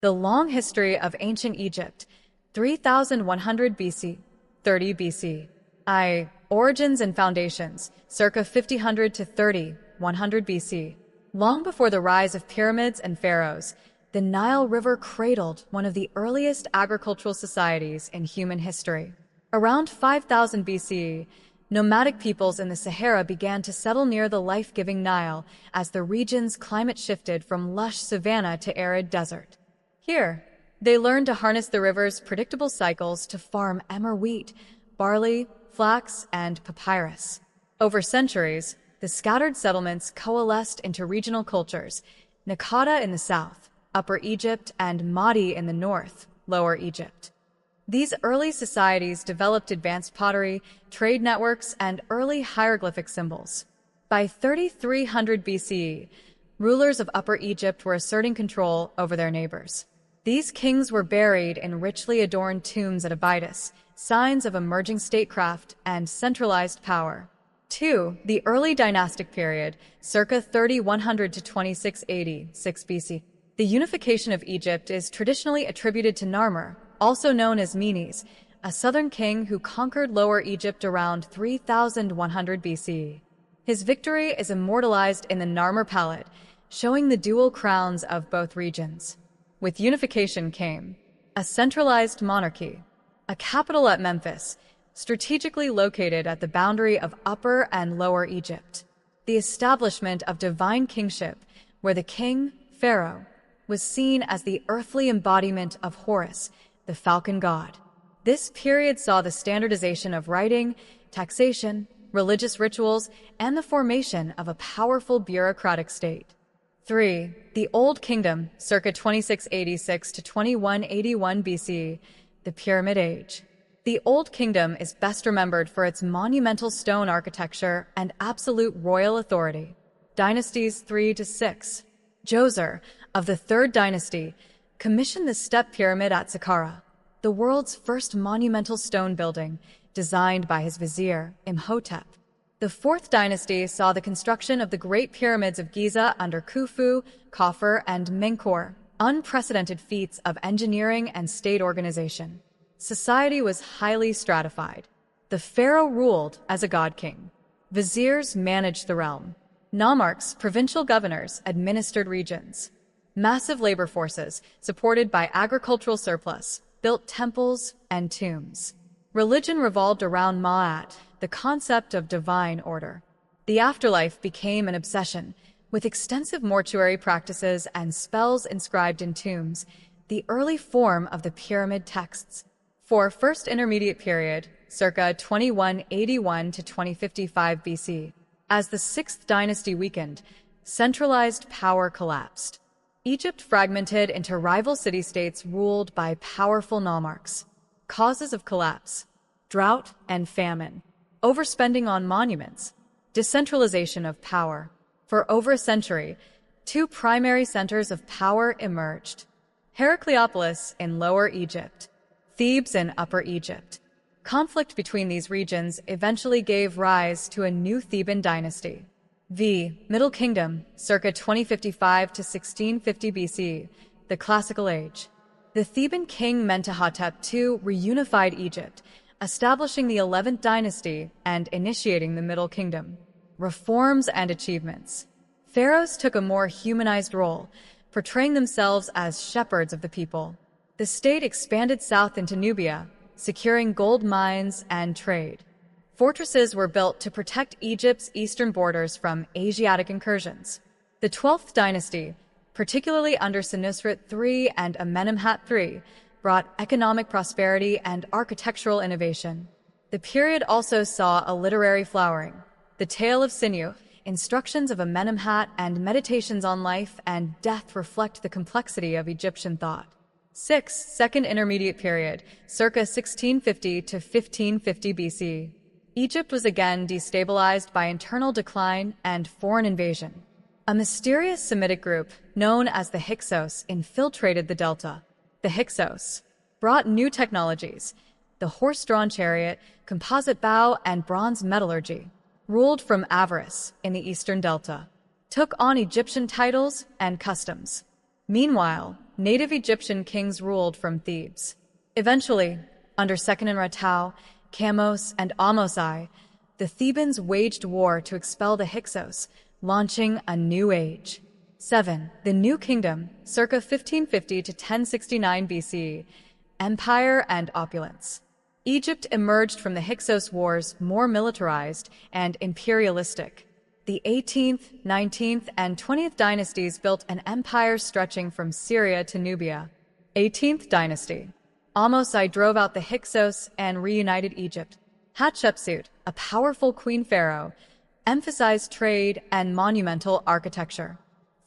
The long history of ancient Egypt, 3100 BC, 30 BC. Origins and foundations, circa 5000 to 100 BC. Long before the rise of pyramids and pharaohs, the Nile River cradled one of the earliest agricultural societies in human history. Around 5000 BCE, nomadic peoples in the Sahara began to settle near the life-giving Nile as the region's climate shifted from lush savanna to arid desert. Here, they learned to harness the river's predictable cycles to farm emmer wheat, barley, flax, and papyrus. Over centuries, the scattered settlements coalesced into regional cultures: Naqada in the south, Upper Egypt, and Mahdi in the north, Lower Egypt. These early societies developed advanced pottery, trade networks, and early hieroglyphic symbols. By 3300 BCE, rulers of Upper Egypt were asserting control over their neighbors. These kings were buried in richly adorned tombs at Abydos, signs of emerging statecraft and centralized power. 2. The early dynastic period, circa 3100 to 2680, 6 BC. The unification of Egypt is traditionally attributed to Narmer, also known as Menes, a southern king who conquered Lower Egypt around 3100 BC. His victory is immortalized in the Narmer Palette, showing the dual crowns of both regions. With unification came a centralized monarchy, a capital at Memphis, strategically located at the boundary of Upper and Lower Egypt. The establishment of divine kingship, where the king, pharaoh, was seen as the earthly embodiment of Horus, the falcon god. This period saw the standardization of writing, taxation, religious rituals, and the formation of a powerful bureaucratic state. 3. The Old Kingdom, circa 2686 to 2181 BC, the Pyramid Age. The Old Kingdom is best remembered for its monumental stone architecture and absolute royal authority. Dynasties 3 to 6. Djoser, of the Third Dynasty, commissioned the Step Pyramid at Saqqara, the world's first monumental stone building, designed by his vizier, Imhotep. The Fourth Dynasty saw the construction of the Great Pyramids of Giza under Khufu, Khafre, and Menkaure, unprecedented feats of engineering and state organization. Society was highly stratified. The pharaoh ruled as a god-king. Viziers managed the realm. Nomarchs, provincial governors, administered regions. Massive labor forces, supported by agricultural surplus, built temples and tombs. Religion revolved around Ma'at, the concept of divine order. The afterlife became an obsession, with extensive mortuary practices and spells inscribed in tombs, the early form of the pyramid texts. For First Intermediate Period, circa 2181 to 2055 BC, as the Sixth Dynasty weakened, centralized power collapsed. Egypt fragmented into rival city-states ruled by powerful nomarchs. Causes of collapse: drought and famine, overspending on monuments, decentralization of power. For over a century, two primary centers of power emerged: Heracleopolis in Lower Egypt, Thebes in Upper Egypt. Conflict between these regions eventually gave rise to a new Theban dynasty. Middle Kingdom, circa 2055 to 1650 BC, the Classical Age. The Theban king Mentuhotep II reunified Egypt, establishing the 11th dynasty and initiating the Middle Kingdom. Reforms and achievements. Pharaohs took a more humanized role, portraying themselves as shepherds of the people. The state expanded south into Nubia, securing gold mines and trade. Fortresses were built to protect Egypt's eastern borders from Asiatic incursions. The 12th dynasty, particularly under Senusret III and Amenemhat III, brought economic prosperity and architectural innovation. The period also saw a literary flowering. The Tale of Sinew, instructions of Amenemhat, and meditations on life and death reflect the complexity of Egyptian thought. 6. Second Intermediate Period, circa 1650 to 1550 BC. Egypt was again destabilized by internal decline and foreign invasion. A mysterious Semitic group, known as the Hyksos, infiltrated the delta. The Hyksos brought new technologies: the horse-drawn chariot, composite bow, and bronze metallurgy. Ruled from Avaris in the eastern delta. Took on Egyptian titles and customs. Meanwhile, native Egyptian kings ruled from Thebes. Eventually, under Second and Ratau, Kamos, and Ahmose, the Thebans waged war to expel the Hyksos, launching a new age. 7. The New Kingdom, circa 1550 to 1069 BC. Empire and opulence. Egypt emerged from the Hyksos Wars more militarized and imperialistic. The 18th, 19th, and 20th dynasties built an empire stretching from Syria to Nubia. 18th dynasty. Ahmose drove out the Hyksos and reunited Egypt. Hatshepsut, a powerful queen pharaoh, emphasized trade and monumental architecture.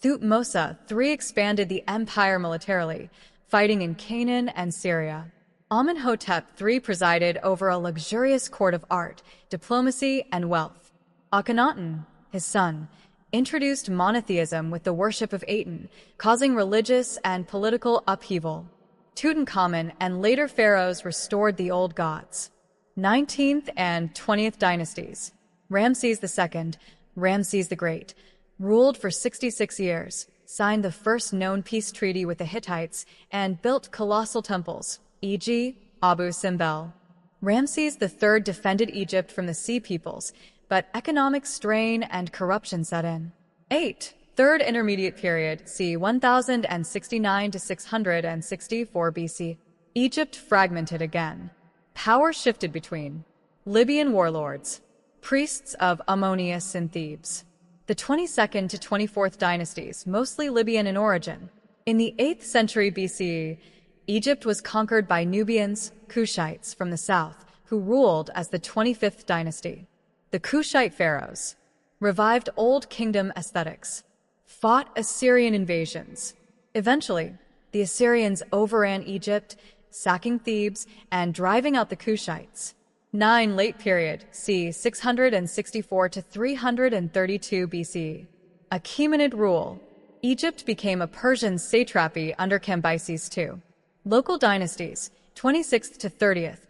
Thutmose III expanded the empire militarily, fighting in Canaan and Syria. Amenhotep III presided over a luxurious court of art, diplomacy, and wealth. Akhenaten, his son, introduced monotheism with the worship of Aten, causing religious and political upheaval. Tutankhamun and later pharaohs restored the old gods. 19th and 20th dynasties. Ramses II, Ramses the Great, ruled for 66 years, signed the first known peace treaty with the Hittites, and built colossal temples, e.g., Abu Simbel. Ramses III defended Egypt from the Sea Peoples, but economic strain and corruption set in. 8. Third Intermediate Period, c. 1069 to 664 BC. Egypt fragmented again. Power shifted between Libyan warlords, priests of Ammonius in Thebes. The 22nd to 24th dynasties, mostly Libyan in origin. In the 8th century BCE, Egypt was conquered by Nubians, Kushites from the south, who ruled as the 25th dynasty. The Kushite pharaohs revived Old Kingdom aesthetics, fought Assyrian invasions. Eventually, the Assyrians overran Egypt, sacking Thebes and driving out the Kushites. 9. Late period, c. 664 to 332 BC. Achaemenid rule. Egypt became a Persian satrapy under Cambyses II. Local dynasties, 26th to 30th,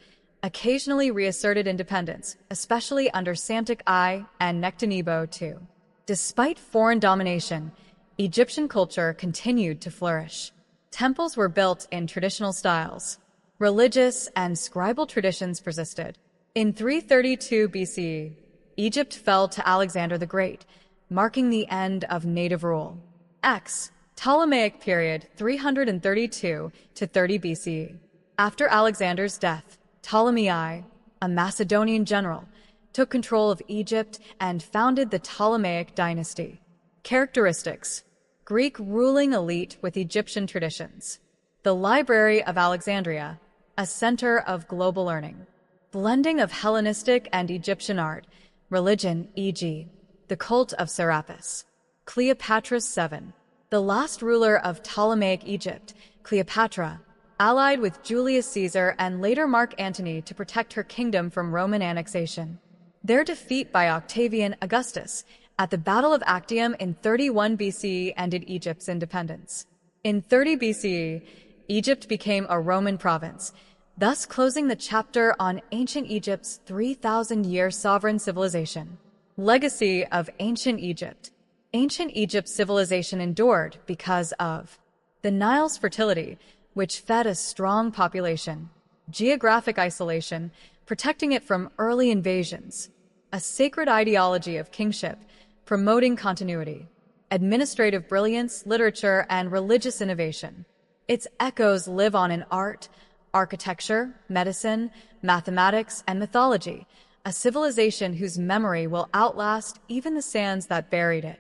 occasionally reasserted independence, especially under Psamtik I and Nectanebo II. Despite foreign domination, Egyptian culture continued to flourish. Temples were built in traditional styles. Religious and scribal traditions persisted. In 332 BCE, Egypt fell to Alexander the Great, marking the end of native rule. X. Ptolemaic period 332 to 30 BCE. After Alexander's death, Ptolemy I, a Macedonian general, took control of Egypt and founded the Ptolemaic dynasty. Characteristics: Greek ruling elite with Egyptian traditions. The Library of Alexandria, a center of global learning. Blending of Hellenistic and Egyptian art, religion, e.g., the cult of Serapis. Cleopatra VII, the last ruler of Ptolemaic Egypt, Cleopatra, allied with Julius Caesar and later Mark Antony to protect her kingdom from Roman annexation. Their defeat by Octavian Augustus at the Battle of Actium in 31 BCE ended Egypt's independence. In 30 BCE, Egypt became a Roman province, thus closing the chapter on ancient Egypt's 3,000-year sovereign civilization. Legacy of ancient Egypt. Ancient Egypt's civilization endured because of the Nile's fertility, which fed a strong population, geographic isolation, protecting it from early invasions, a sacred ideology of kingship, promoting continuity, administrative brilliance, literature, and religious innovation. Its echoes live on in art, architecture, medicine, mathematics, and mythology, a civilization whose memory will outlast even the sands that buried it.